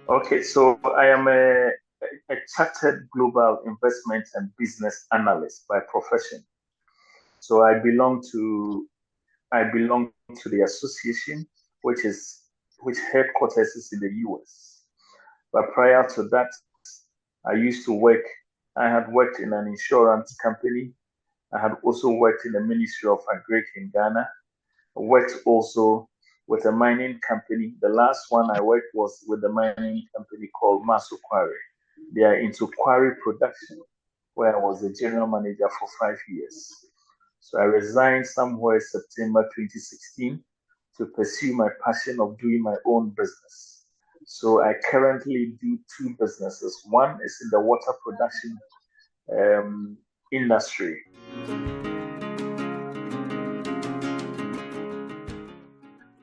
Okay, so I am a chartered global investment and business analyst by profession. So I belong to the association, which is which headquarters is in the US. But prior to that, I used to work. I had worked in an insurance company. I had also worked in the Ministry of Agri in Ghana. I worked also with a mining company. The last one I worked was with a mining company called Maso Quarry. They are into quarry production, where I was the general manager for 5 years. So I resigned somewhere September 2016 to pursue my passion of doing my own business. So I currently do two businesses. One is in the water production um, industry.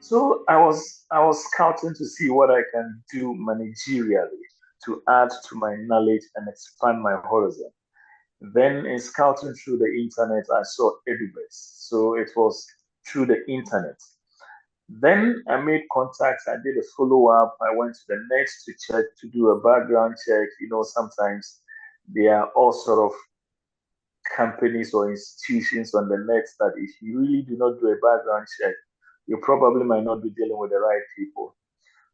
So I was scouting to see what I can do managerially to add to my knowledge and expand my horizon. Then in scouting through the internet, I saw Edubex. So it was through the internet. Then I made contacts. I did a follow up. I went to the next to check to do a background check. Sometimes there are all sort of companies or institutions on the net that if you really do not do a background check, you probably might not be dealing with the right people.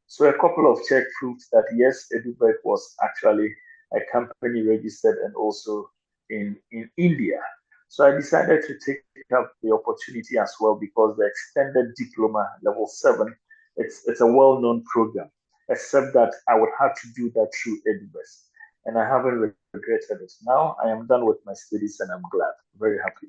So a couple of check proved that yes, Edubex was actually a company registered and also in India. So I decided to take up the opportunity as well because the extended diploma level 7, it's a well-known program, except that I would have to do that through Edubex. And I haven't regretted it. Now I am done with my studies and I'm glad, very happy.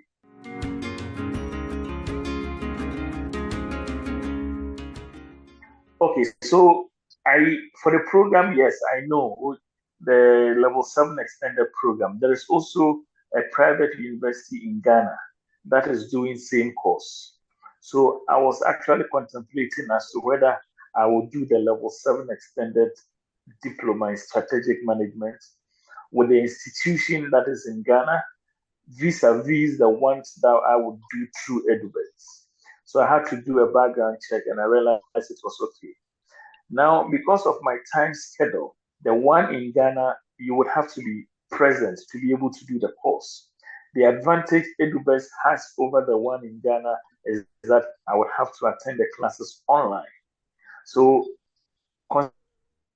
Okay, so I for the program, yes, I know the level 7 extended program. There is also a private university in Ghana that is doing same course. So I was actually contemplating as to whether I will do the level 7 extended diploma in strategic management with the institution that is in Ghana vis-a-vis the ones that I would do through Edubex. So I had to do a background check and I realized it was okay. Now, because of my time schedule, the one in Ghana, you would have to be present to be able to do the course. The advantage Edubex has over the one in Ghana is that I would have to attend the classes online. So,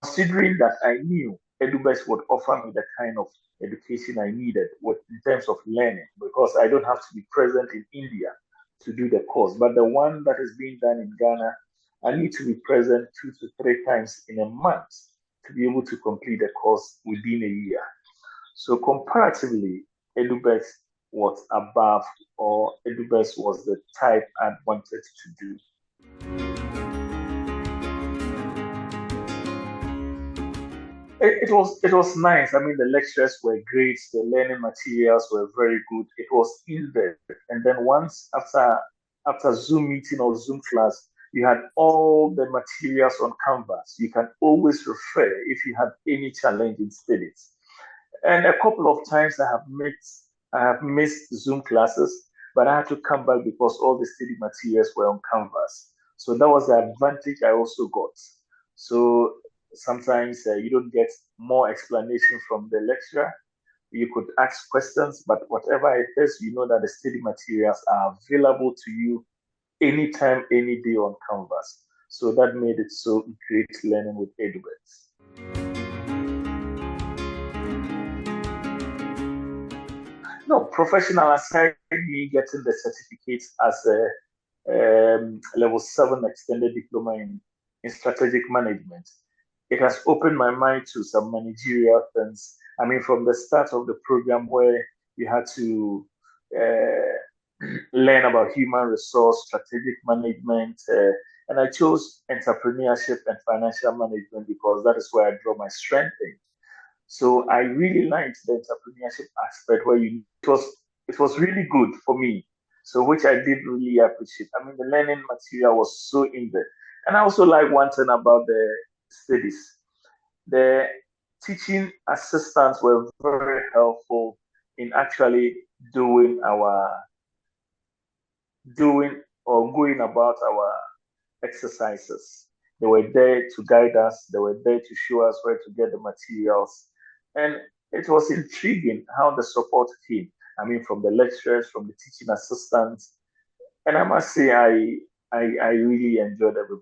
considering that I knew Edubex would offer me the kind of education I needed in terms of learning, because I don't have to be present in India to do the course. But the one that is being done in Ghana, I need to be present 2 to 3 times in a month to be able to complete the course within a year. So comparatively, Edubex was above, or Edubex was the type I wanted to do. It was nice. I mean, the lectures were great. The learning materials were very good. It was in there, and then once after Zoom meeting or Zoom class, you had all the materials on Canvas. You can always refer if you had any challenge in studies. And a couple of times I have missed Zoom classes, but I had to come back because all the study materials were on Canvas. So that was the advantage I also got. So sometimes you don't get more explanation from the lecturer. You could ask questions, but whatever it is, you know that the study materials are available to you anytime, any day on Canvas. So that made it so great learning with Edubex. No, professional aside me getting the certificate as a level 7 extended diploma in strategic management, it has opened my mind to some managerial things. I mean, from the start of the program where you had to learn about human resource, strategic management, and I chose entrepreneurship and financial management because that is where I draw my strength in. So I really liked the entrepreneurship aspect where it was really good for me. So which I did really appreciate. I mean the learning material was so in there. And I also like one thing about the studies. The teaching assistants were very helpful in actually doing our doing or going about our exercises. They were there to guide us. They were there to show us where to get the materials. And it was intriguing how the support came. I mean, from the lecturers, from the teaching assistants. And I must say, I really enjoyed every